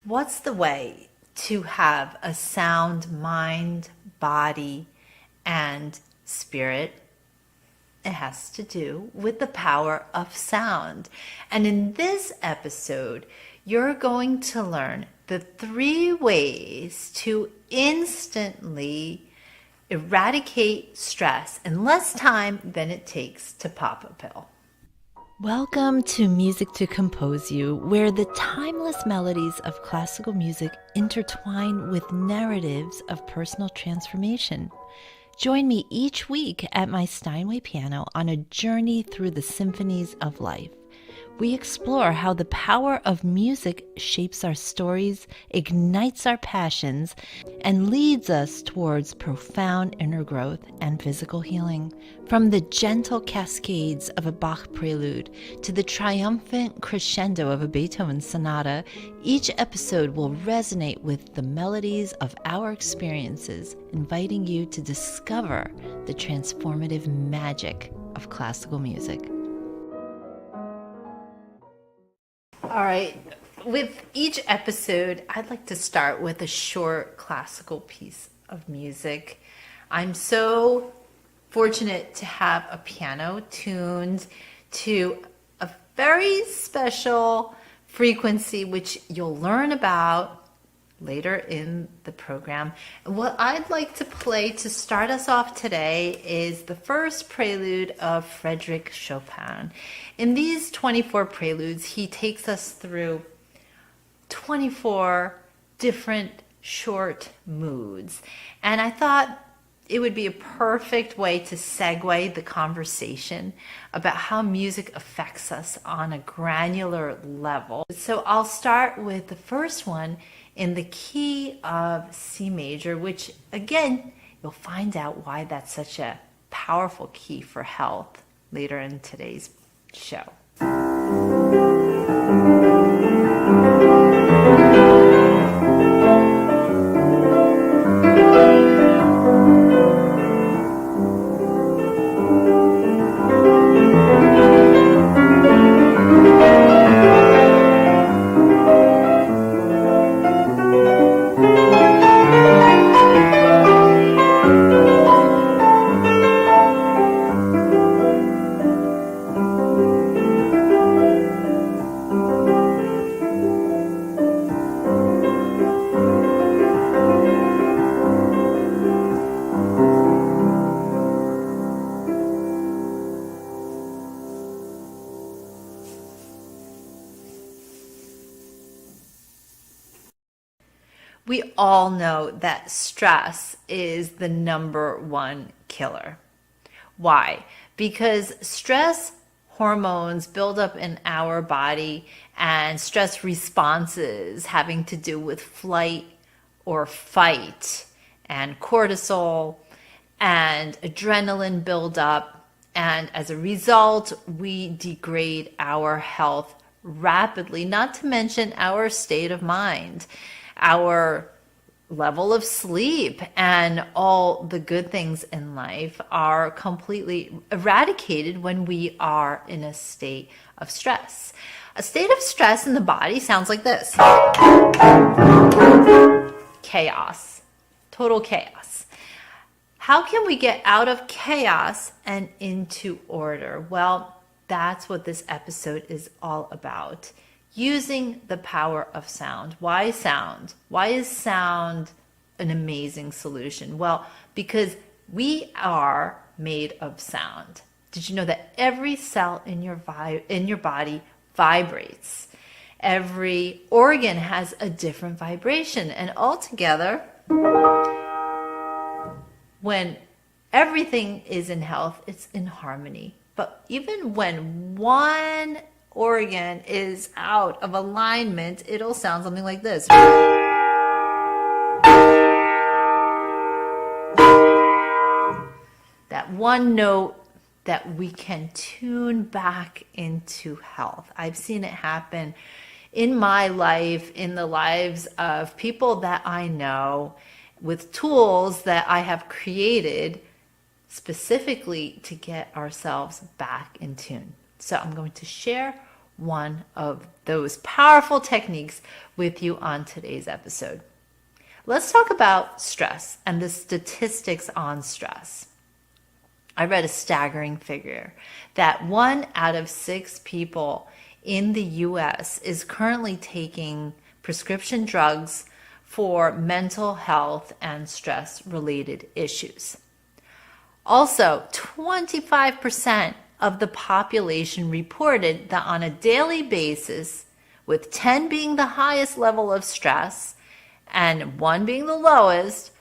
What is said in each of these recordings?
What's the way to have a sound mind, body, and spirit? It has to do with the power of sound. And in this episode, you're going to learn the 3 ways to instantly eradicate stress in less time than it takes to pop a pill. Welcome to Music to Compose You, where the timeless melodies of classical music intertwine with narratives of personal transformation. Join me each week at my Steinway piano on a journey through the symphonies of life. We explore how the power of music shapes our stories, ignites our passions, and leads us towards profound inner growth and physical healing. From the gentle cascades of a Bach prelude to the triumphant crescendo of a Beethoven sonata, each episode will resonate with the melodies of our experiences, inviting you to discover the transformative magic of classical music. All right, with each episode, I'd like to start with a short classical piece of music. I'm so fortunate to have a piano tuned to a very special frequency, which you'll learn about later in the program. What I'd like to play to start us off today is the first prelude of Frédéric Chopin. In these 24 preludes, he takes us through 24 different short moods. And I thought it would be a perfect way to segue the conversation about how music affects us on a granular level. So I'll start with the first one in the key of C major, which again, you'll find out why that's such a powerful key for health later in today's show. We all know that stress is the #1 killer. Why? Because stress hormones build up in our body, and stress responses having to do with flight or fight and cortisol and adrenaline buildup. And as a result, we degrade our health rapidly, not to mention our state of mind, our level of sleep, and all the good things in life are completely eradicated when we are in a state of stress. A state of stress in the body sounds like this. Chaos. Total chaos. How can we get out of chaos and into order? Well, that's what this episode is all about. Using the power of sound. Why sound? Why is sound an amazing solution? Well, because we are made of sound. Did you know that every cell in your body vibrates? Every organ has a different vibration, and altogether, when everything is in health, it's in harmony. But even when one organ is out of alignment, it'll sound something like this. That one note that we can tune back into health. I've seen it happen in my life, in the lives of people that I know, with tools that I have created specifically to get ourselves back in tune. So I'm going to share one of those powerful techniques with you on today's episode. Let's talk about stress and the statistics on stress. I read a staggering figure that 1 out of 6 people in the US is currently taking prescription drugs for mental health and stress-related issues. Also, 25% of the population reported that on a daily basis, with 10 being the highest level of stress and 1 being the lowest,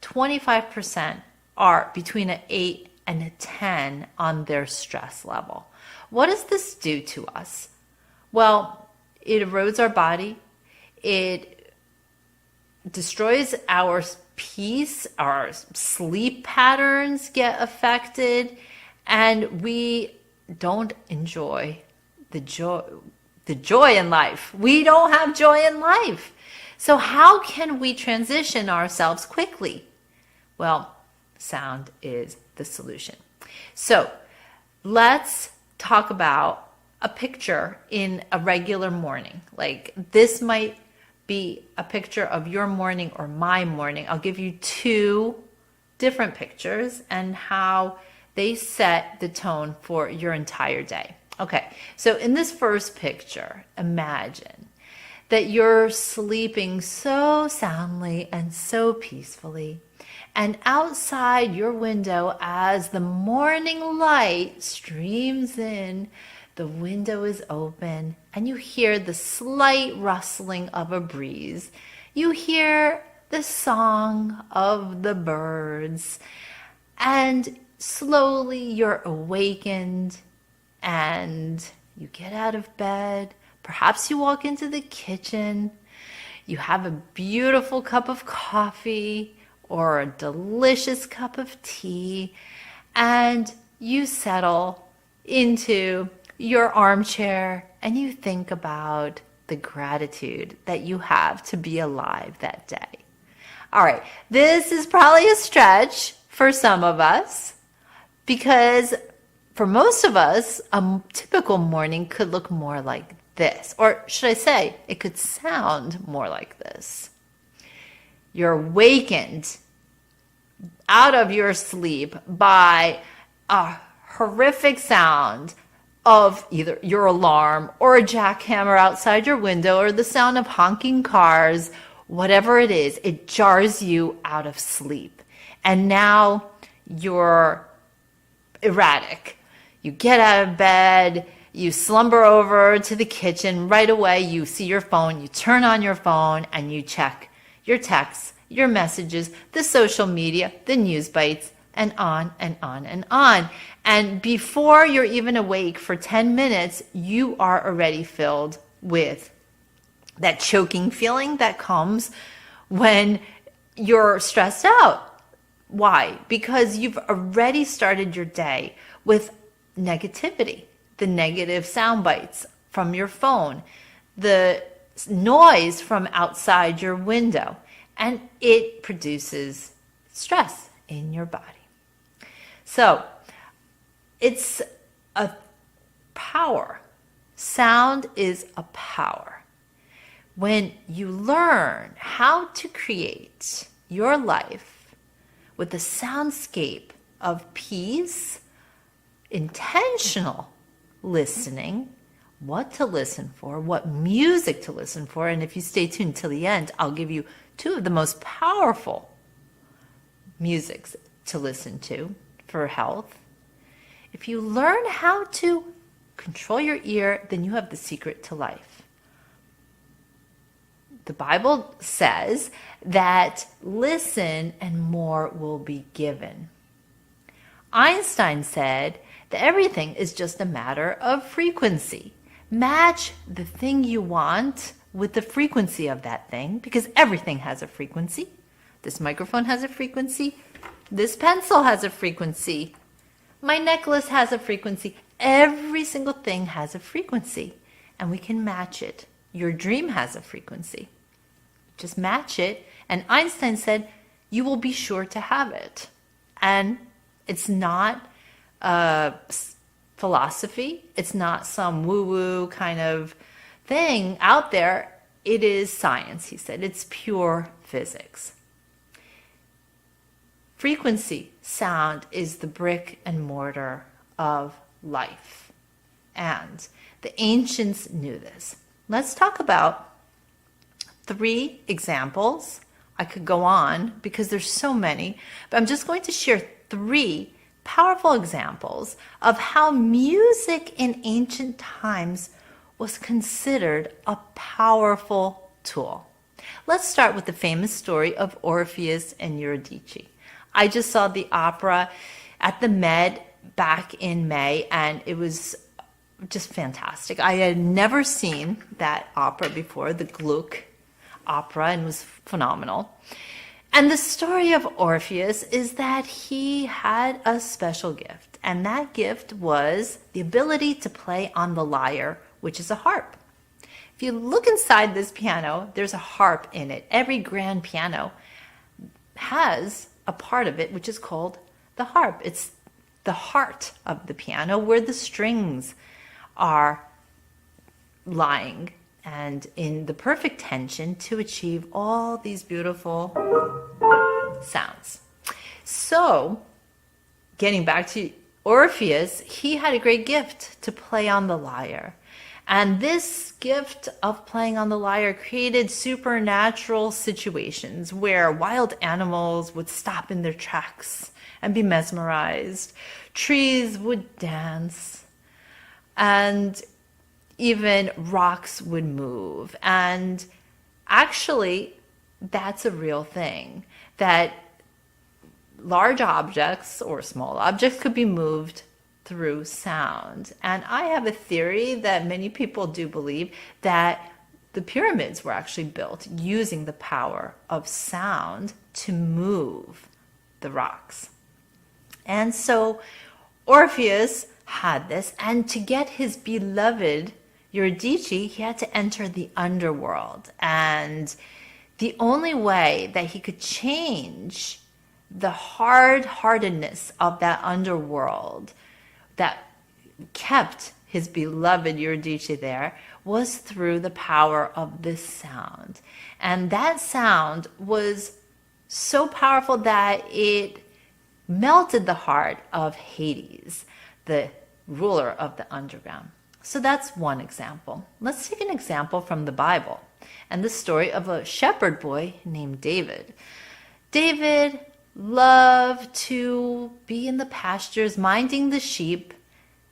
25% are between an 8 and a 10 on their stress level. What does this do to us? Well, it erodes our body. It destroys our peace, our sleep patterns get affected, and we don't enjoy the joy in life. We don't have joy in life. So how can we transition ourselves quickly? Well, sound is the solution. So let's talk about a picture in a regular morning. Like this might be a picture of your morning or my morning. I'll give you 2 different pictures and how they set the tone for your entire day. Okay, so in this first picture, imagine that you're sleeping so soundly and so peacefully, and outside your window, as the morning light streams in, the window is open and you hear the slight rustling of a breeze. You hear the song of the birds, and slowly you're awakened and you get out of bed. Perhaps you walk into the kitchen. You have a beautiful cup of coffee or a delicious cup of tea, and you settle into your armchair and you think about the gratitude that you have to be alive that day. All right, this is probably a stretch for some of us because for most of us, a typical morning could look more like this, or should I say, it could sound more like this. You're awakened out of your sleep by a horrific sound of either your alarm or a jackhammer outside your window or the sound of honking cars, whatever it is, it jars you out of sleep. And now you're erratic. You get out of bed, you slumber over to the kitchen. Right away, you see your phone, you turn on your phone and you check your texts, your messages, the social media, the news bites, and on and on and on. And before you're even awake for 10 minutes, you are already filled with that choking feeling that comes when you're stressed out. Why? Because you've already started your day with negativity, the negative sound bites from your phone, the noise from outside your window, and it produces stress in your body. So it's a power. Sound is a power. When you learn how to create your life with a soundscape of peace, intentional listening, what to listen for, what music to listen for, and if you stay tuned till the end, I'll give you 2 of the most powerful musics to listen to for health. If you learn how to control your ear, then you have the secret to life. The Bible says that listen and more will be given. Einstein said that everything is just a matter of frequency. Match the thing you want with the frequency of that thing, because everything has a frequency. This microphone has a frequency. This pencil has a frequency. My necklace has a frequency. Every single thing has a frequency, and we can match it. Your dream has a frequency. Just match it, and Einstein said, you will be sure to have it. And it's not a philosophy. It's not some woo-woo kind of thing out there. It is science, he said. It's pure physics. Frequency, sound, is the brick and mortar of life. And the ancients knew this. Let's talk about 3 examples. I could go on because there's so many, but I'm just going to share 3 powerful examples of how music in ancient times was considered a powerful tool. Let's start with the famous story of Orpheus and Eurydice. I just saw the opera at the Met back in May, and it was just fantastic. I had never seen that opera before, the Gluck opera, and it was phenomenal. And the story of Orpheus is that he had a special gift, and that gift was the ability to play on the lyre, which is a harp. If you look inside this piano, there's a harp in it. Every grand piano has a part of it which is called the harp. It's the heart of the piano where the strings are lying and in the perfect tension to achieve all these beautiful sounds. So, getting back to Orpheus, he had a great gift to play on the lyre. And this gift of playing on the lyre created supernatural situations where wild animals would stop in their tracks and be mesmerized. Trees would dance, and even rocks would move. And actually, that's a real thing, that large objects or small objects could be moved through sound. And I have a theory that many people do believe that the pyramids were actually built using the power of sound to move the rocks. And so Orpheus had this, and to get his beloved Eurydice, he had to enter the underworld. And the only way that he could change the hard-heartedness of that underworld that kept his beloved Eurydice there was through the power of this sound. And that sound was so powerful that it melted the heart of Hades, the ruler of the underground. So that's one example. Let's take an example from the Bible and the story of a shepherd boy named David. David loved to be in the pastures, minding the sheep,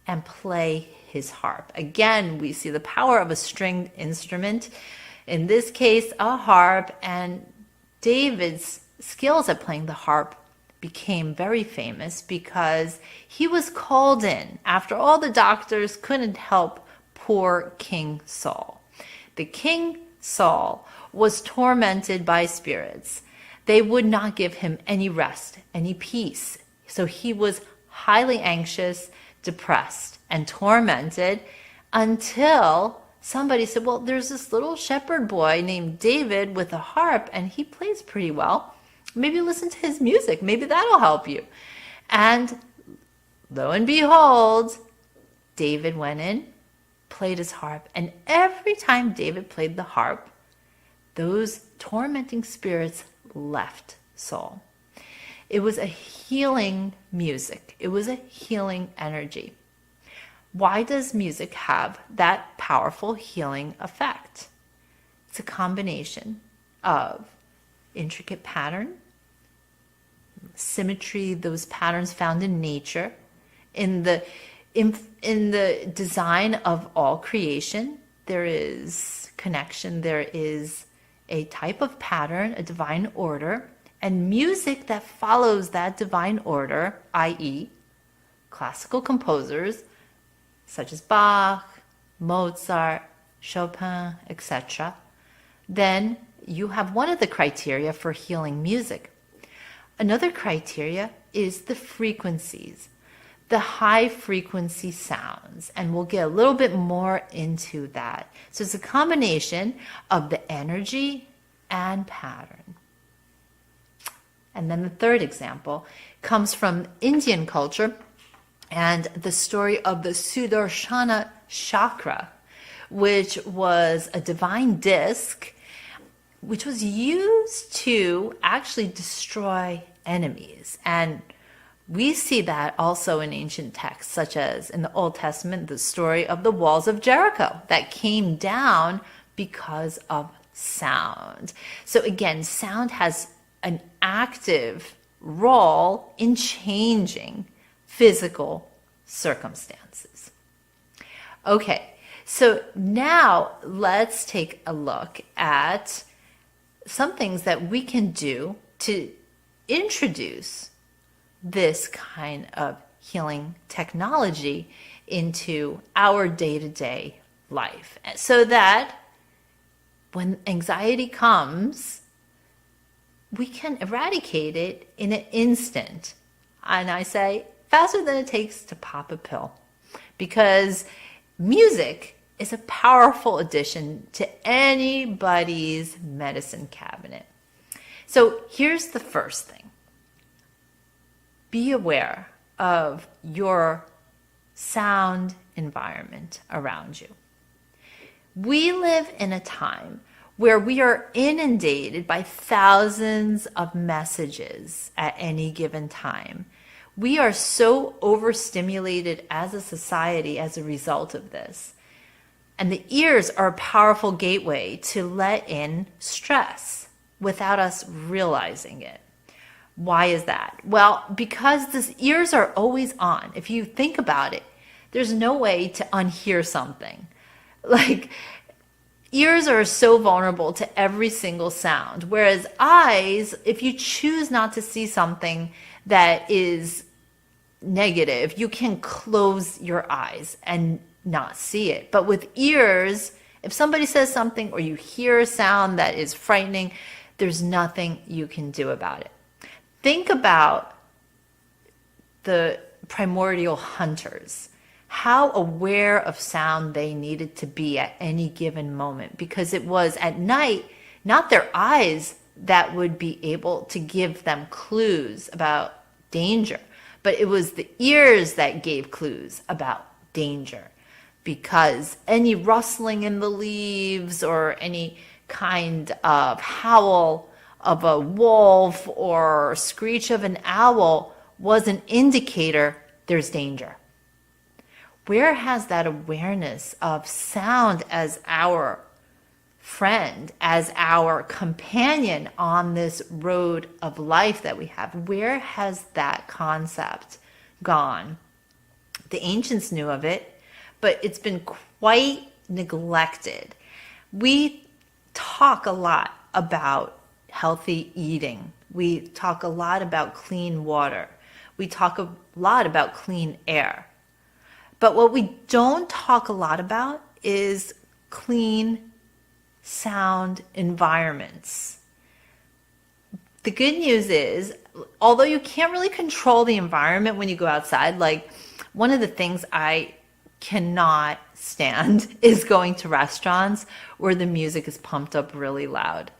and play his harp. Again, we see the power of a stringed instrument, in this case, a harp, and David's skills at playing the harp became very famous because he was called in after all the doctors couldn't help poor King Saul. The King Saul was tormented by spirits. They would not give him any rest, any peace. So he was highly anxious, depressed, and tormented until somebody said, well, there's this little shepherd boy named David with a harp, and he plays pretty well. Maybe listen to his music. Maybe that'll help you. And lo and behold, David went in, played his harp, and every time David played the harp, those tormenting spirits left Saul. It was a healing music. It was a healing energy. Why does music have that powerful healing effect? It's a combination of intricate pattern, symmetry, those patterns found in nature, in the design of all creation. There is connection, there is a type of pattern, a divine order, and music that follows that divine order, i.e., classical composers such as Bach, Mozart, Chopin, etc. Then you have one of the criteria for healing music. Another criteria is the frequencies, the high frequency sounds, and we'll get a little bit more into that. So it's a combination of the energy and pattern. And then the third example comes from Indian culture, and the story of the Sudarshana chakra, which was a divine disc which was used to actually destroy enemies. And we see that also in ancient texts, such as in the Old Testament, the story of the walls of Jericho that came down because of sound. So again, sound has an active role in changing physical circumstances. Okay, so now let's take a look at some things that we can do to introduce this kind of healing technology into our day-to-day life, so that when anxiety comes, we can eradicate it in an instant. And I say faster than it takes to pop a pill, because music is a powerful addition to anybody's medicine cabinet. So here's the first thing. Be aware of your sound environment around you. We live in a time where we are inundated by thousands of messages at any given time. We are so overstimulated as a society as a result of this. And the ears are a powerful gateway to let in stress without us realizing it. Why is that? Well, because the ears are always on. If you think about it, there's no way to unhear something. Like, ears are so vulnerable to every single sound, whereas eyes, if you choose not to see something that is negative, you can close your eyes and not see it. But with ears, if somebody says something or you hear a sound that is frightening, there's nothing you can do about it. Think about the primordial hunters, how aware of sound they needed to be at any given moment, because it was at night, not their eyes that would be able to give them clues about danger, but it was the ears that gave clues about danger, because any rustling in the leaves or any kind of howl of a wolf or screech of an owl was an indicator there's danger. Where has that awareness of sound as our friend, as our companion on this road of life that we have, where has that concept gone? The ancients knew of it, but it's been quite neglected. We talk a lot about healthy eating. We talk a lot about clean water. We talk a lot about clean air. But what we don't talk a lot about is clean sound environments. The good news is, although you can't really control the environment when you go outside, like one of the things I cannot stand is going to restaurants where the music is pumped up really loud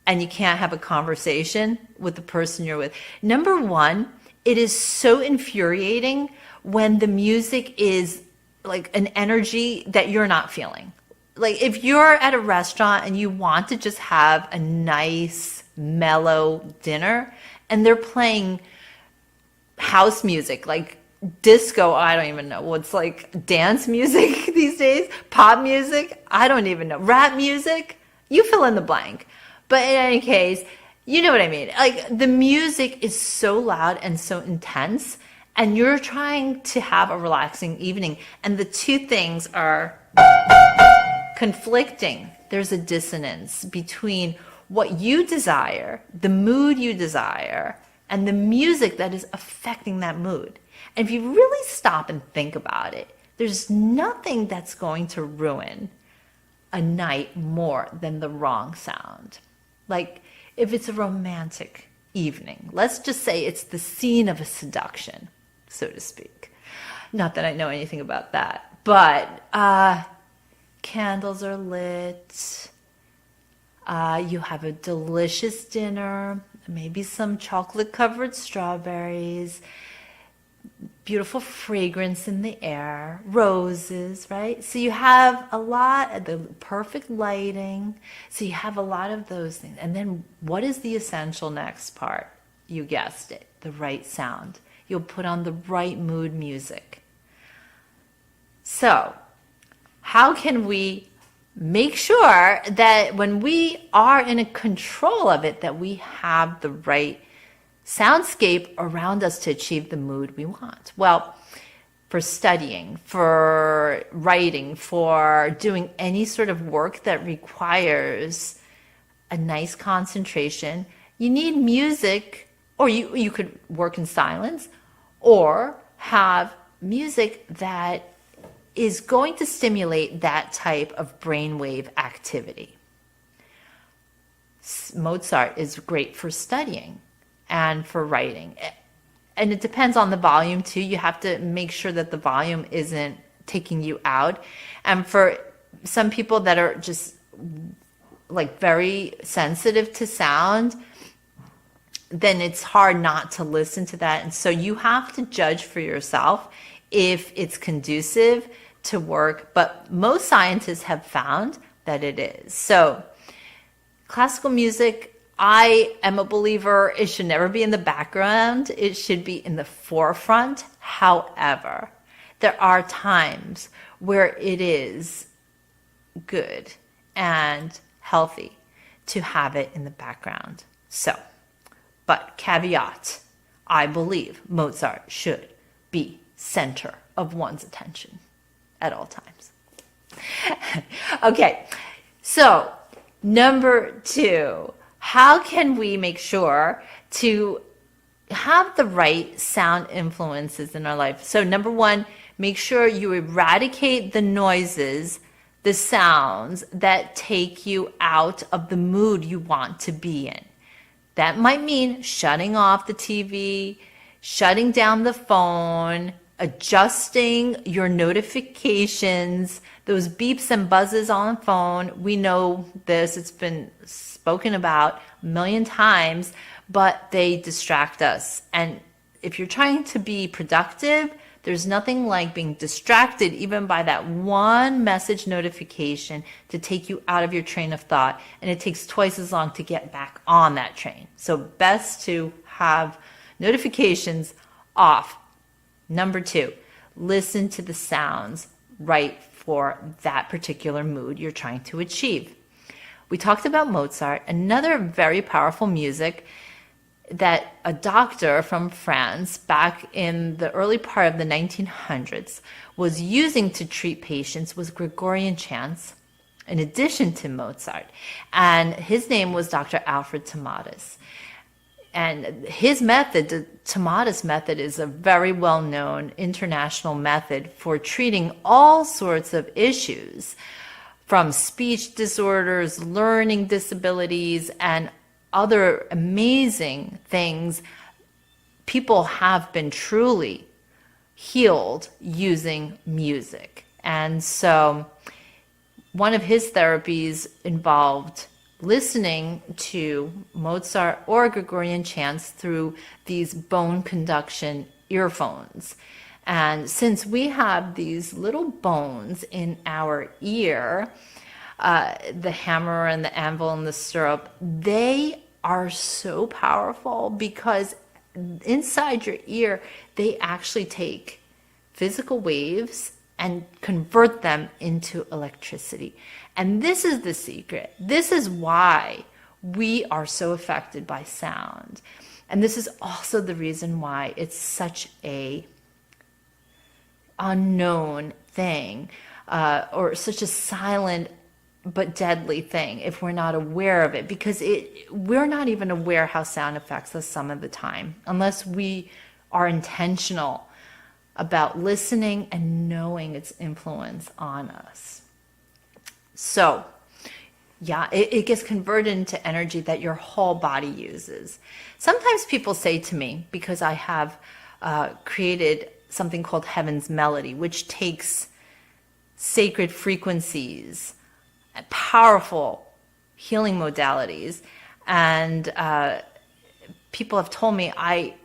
and you can't have a conversation with the person you're with. Number one, it is so infuriating when the music is like an energy that you're not feeling. Like if you're at a restaurant and you want to just have a nice, mellow dinner and they're playing house music, like disco, I don't even know what's like dance music these days, pop music, I don't even know, rap music, you fill in the blank. But in any case, you know what I mean. Like the music is so loud and so intense and you're trying to have a relaxing evening and the two things are conflicting. There's a dissonance between what you desire, the mood you desire, and the music that is affecting that mood. And if you really stop and think about it, there's nothing that's going to ruin a night more than the wrong sound. Like if it's a romantic evening, let's just say it's the scene of a seduction, so to speak. Not that I know anything about that, but candles are lit. You have a delicious dinner, maybe some chocolate-covered strawberries. beautiful fragrance in the air, roses, right? So you have a lot of the perfect lighting. So you have a lot of those things. And then what is the essential next part? You guessed it, the right sound. You'll put on the right mood music. So how can we make sure that when we are in a control of it, that we have the right soundscape around us to achieve the mood we want? Well, for studying, for writing, for doing any sort of work that requires a nice concentration, you need music, or you could work in silence, or have music that is going to stimulate that type of brainwave activity. Mozart is great for studying and for writing. And it depends on the volume too. You have to make sure that the volume isn't taking you out. And for some people that are just like very sensitive to sound, then it's hard not to listen to that. And so you have to judge for yourself if it's conducive to work. But most scientists have found that it is. So classical music, I am a believer, it should never be in the background. It should be in the forefront. However, there are times where it is good and healthy to have it in the background. So, but caveat, I believe Mozart should be center of one's attention at all times. Okay, so number 2, how can we make sure to have the right sound influences in our life? So number 1, make sure you eradicate the noises, the sounds that take you out of the mood you want to be in. That might mean shutting off the TV, shutting down the phone, adjusting your notifications, those beeps and buzzes on the phone. We know this, it's been spoken about a million times, but they distract us. And if you're trying to be productive, there's nothing like being distracted even by that one message notification to take you out of your train of thought. And it takes twice as long to get back on that train. So best to have notifications off. Number 2, listen to the sounds right for that particular mood you're trying to achieve. We talked about Mozart, another very powerful music that a doctor from France back in the early part of the 1900s was using to treat patients was Gregorian chants, in addition to Mozart. And his name was Dr. Alfred Tomatis. And his method, the Tomatis method, is a very well-known international method for treating all sorts of issues, from speech disorders, learning disabilities, and other amazing things. People have been truly healed using music. And so one of his therapies involved listening to Mozart or Gregorian chants through these bone conduction earphones. And since we have these little bones in our ear, the hammer and the anvil and the stirrup, they are so powerful because inside your ear, they actually take physical waves and convert them into electricity. And this is the secret. This is why we are so affected by sound. And this is also the reason why it's such a unknown thing, or such a silent but deadly thing if we're not aware of it, because we're not even aware how sound affects us some of the time unless we are intentional about listening and knowing its influence on us. So yeah, it gets converted into energy that your whole body uses. Sometimes people say to me, because I have created something called Heaven's Melody, which takes sacred frequencies, powerful healing modalities, and people have told me I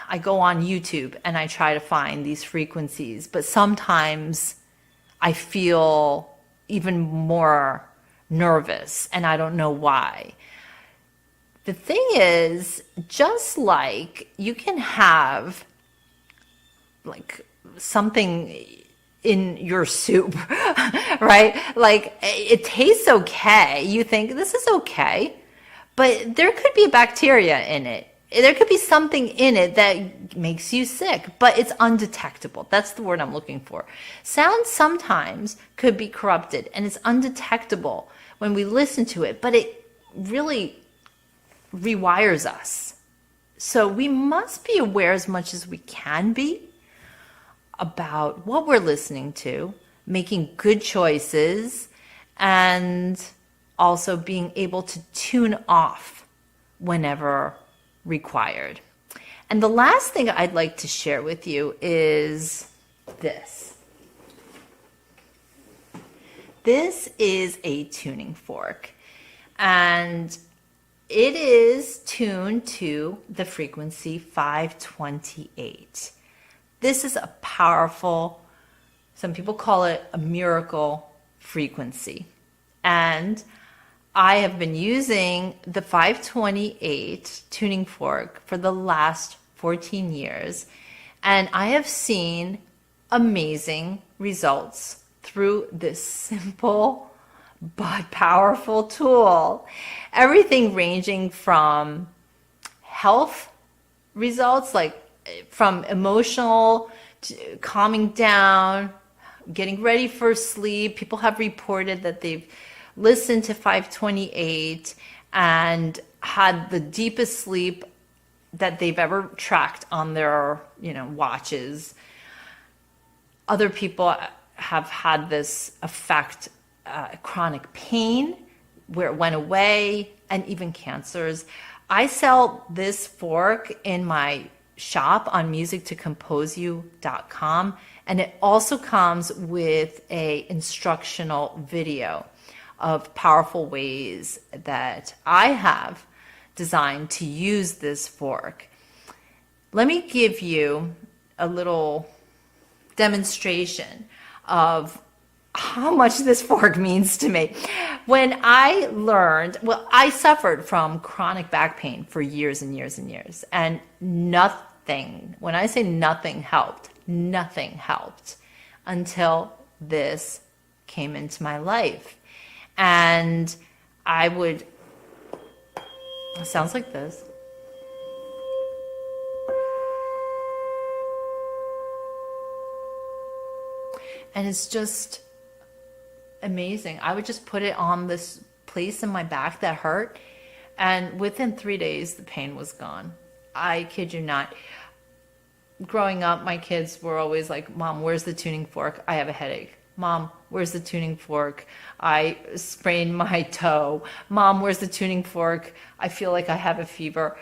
I go on YouTube and I try to find these frequencies, but sometimes I feel even more nervous and I don't know why. The thing is, just like you can have like something in your soup, right? Like it tastes okay. You think this is okay, but there could be a bacteria in it. There could be something in it that makes you sick, but it's undetectable. That's the word I'm looking for. Sound sometimes could be corrupted and it's undetectable when we listen to it, but it really rewires us. So we must be aware as much as we can be about what we're listening to, making good choices, and also being able to tune off whenever required. And the last thing I'd like to share with you is this. This is a tuning fork, and it is tuned to the frequency 528. This is a powerful, some people call it a miracle frequency. And I have been using the 528 tuning fork for the last 14 years, and I have seen amazing results through this simple but powerful tool. Everything ranging from health results, like from emotional to calming down, getting ready for sleep. People have reported that they've listened to 528 and had the deepest sleep that they've ever tracked on their, watches. Other people have had this effect, chronic pain where it went away, and even cancers. I sell this fork in my shop on musictocomposeyou.com, and it also comes with a instructional video of powerful ways that I have designed to use this fork. Let me give you a little demonstration of how much this fork means to me. When I learned, I suffered from chronic back pain for years and years and years, and nothing, when I say nothing helped until this came into my life. And it sounds like this. And it's just amazing. I would just put it on this place in my back that hurt, and within 3 days, the pain was gone. I kid you not. Growing up, my kids were always like, "Mom, where's the tuning fork? I have a headache." "Mom, where's the tuning fork? I sprained my toe." "Mom, where's the tuning fork? I feel like I have a fever."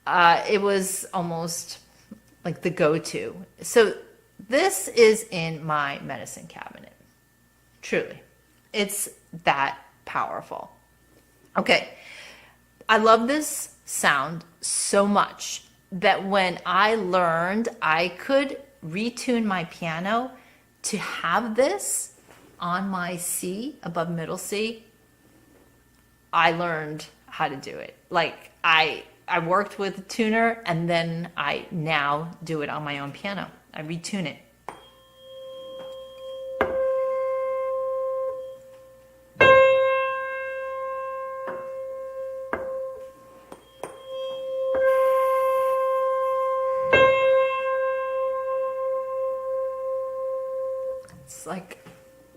It was almost like the go-to. So this is in my medicine cabinet. Truly. It's that powerful. Okay. I love this sound so much that when I learned I could retune my piano to have this on my C, above middle C, I learned how to do it. Like I worked with a tuner, and then I now do it on my own piano. I retune it.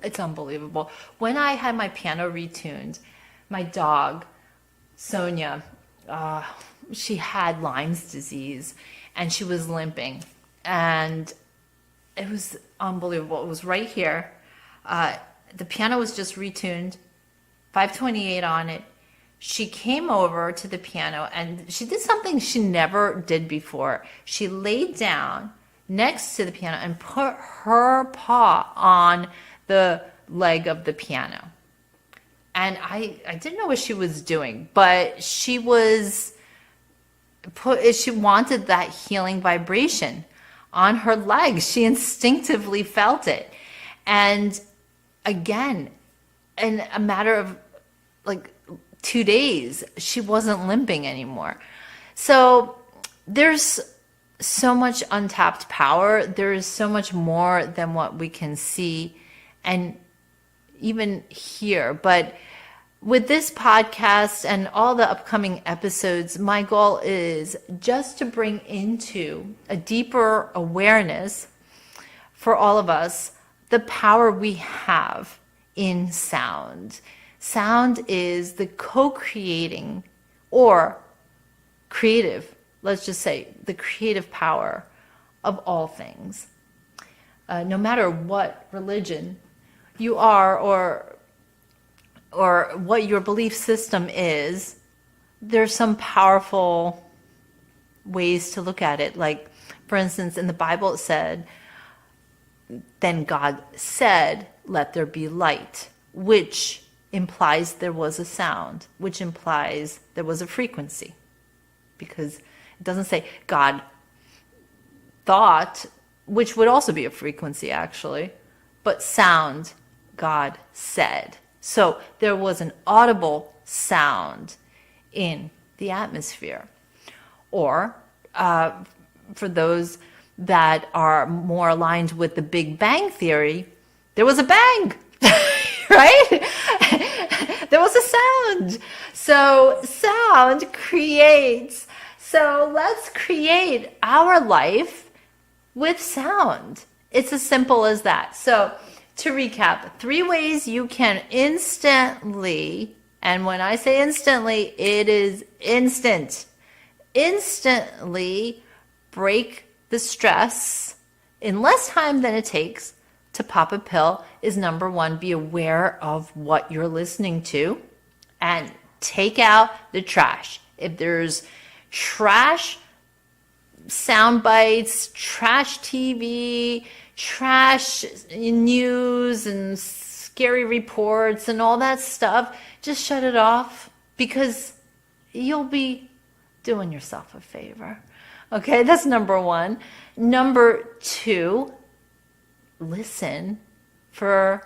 It's unbelievable. When I had my piano retuned, my dog, Sonia, she had Lyme's disease and she was limping. And it was unbelievable. It was right here. The piano was just retuned, 528 on it. She came over to the piano and she did something she never did before. She laid down next to the piano and put her paw on the leg of the piano. And I didn't know what she was doing, but she was she wanted that healing vibration on her legs. She instinctively felt it. And again, in a matter of like 2 days, she wasn't limping anymore. So there's so much untapped power. There is so much more than what we can see and even hear. But with this podcast and all the upcoming episodes, my goal is just to bring into a deeper awareness for all of us the power we have in sound. Sound is the co-creating or creative, let's just say, the creative power of all things. No matter what religion you are or what your belief system is, there's some powerful ways to look at it. Like, for instance, in the Bible it said, then God said, let there be light, which implies there was a sound, which implies there was a frequency. Because it doesn't say God thought, which would also be a frequency actually, but sound, God said. So there was an audible sound in the atmosphere. Or for those that are more aligned with the Big Bang Theory, there was a bang, right? There was a sound. So sound creates. So let's create our life with sound. It's as simple as that. So to recap, 3 ways you can instantly, and when I say instantly, it is instantly break the stress in less time than it takes to pop a pill is number 1, be aware of what you're listening to and take out the trash. If there's trash sound bites, trash TV, trash news and scary reports and all that stuff, just shut it off because you'll be doing yourself a favor. Okay, that's number 1. Number 2, listen for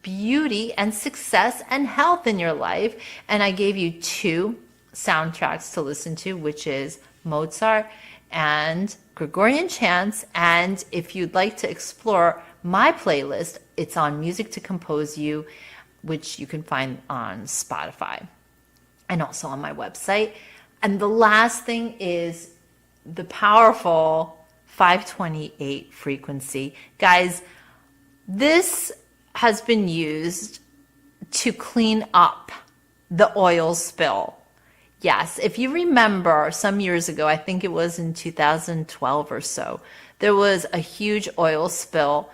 beauty and success and health in your life. And I gave you 2 soundtracks to listen to, which is Mozart and Gregorian chants. And if you'd like to explore my playlist, it's on Music to Compose You, which you can find on Spotify and also on my website. And the last thing is the powerful 528 frequency. Guys, this has been used to clean up the oil spill. Yes, if you remember some years ago, I think it was in 2012 or so, there was a huge oil spill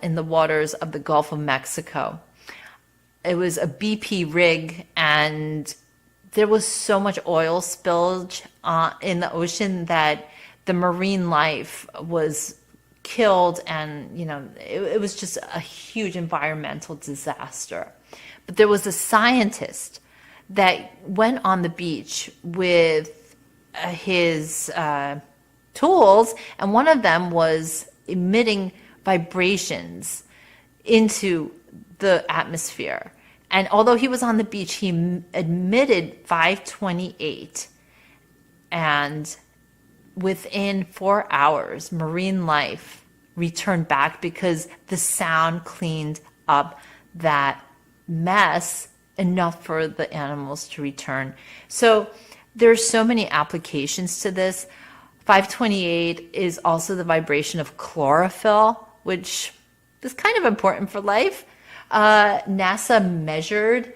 in the waters of the Gulf of Mexico. It was a BP rig, and there was so much oil spillage in the ocean that the marine life was killed, and it was just a huge environmental disaster. But there was a scientist that went on the beach with his tools, and one of them was emitting vibrations into the atmosphere. And although he was on the beach, he emitted 528. And within 4 hours, marine life returned back because the sound cleaned up that mess enough for the animals to return. So there's so many applications to this. 528 is also the vibration of chlorophyll, which is kind of important for life. NASA measured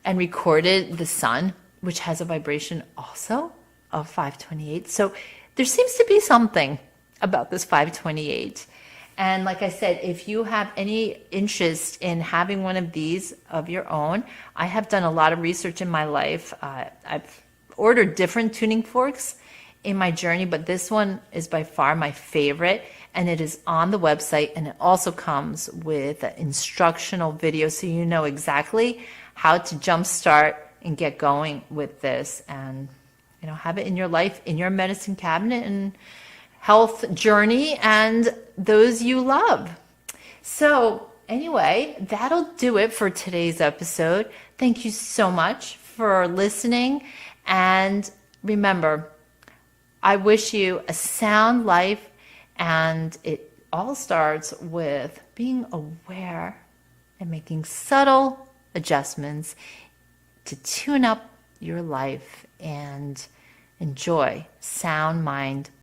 and recorded the sun, which has a vibration also of 528. So there seems to be something about this 528. And like I said, if you have any interest in having one of these of your own, I have done a lot of research in my life. I've ordered different tuning forks in my journey, but this one is by far my favorite, and it is on the website, and it also comes with an instructional video so you know exactly how to jumpstart and get going with this. And have it in your life, in your medicine cabinet and health journey, and those you love. So anyway, that'll do it for today's episode. Thank you so much for listening. And remember, I wish you a sound life, and it all starts with being aware and making subtle adjustments to tune up your life and enjoy sound mind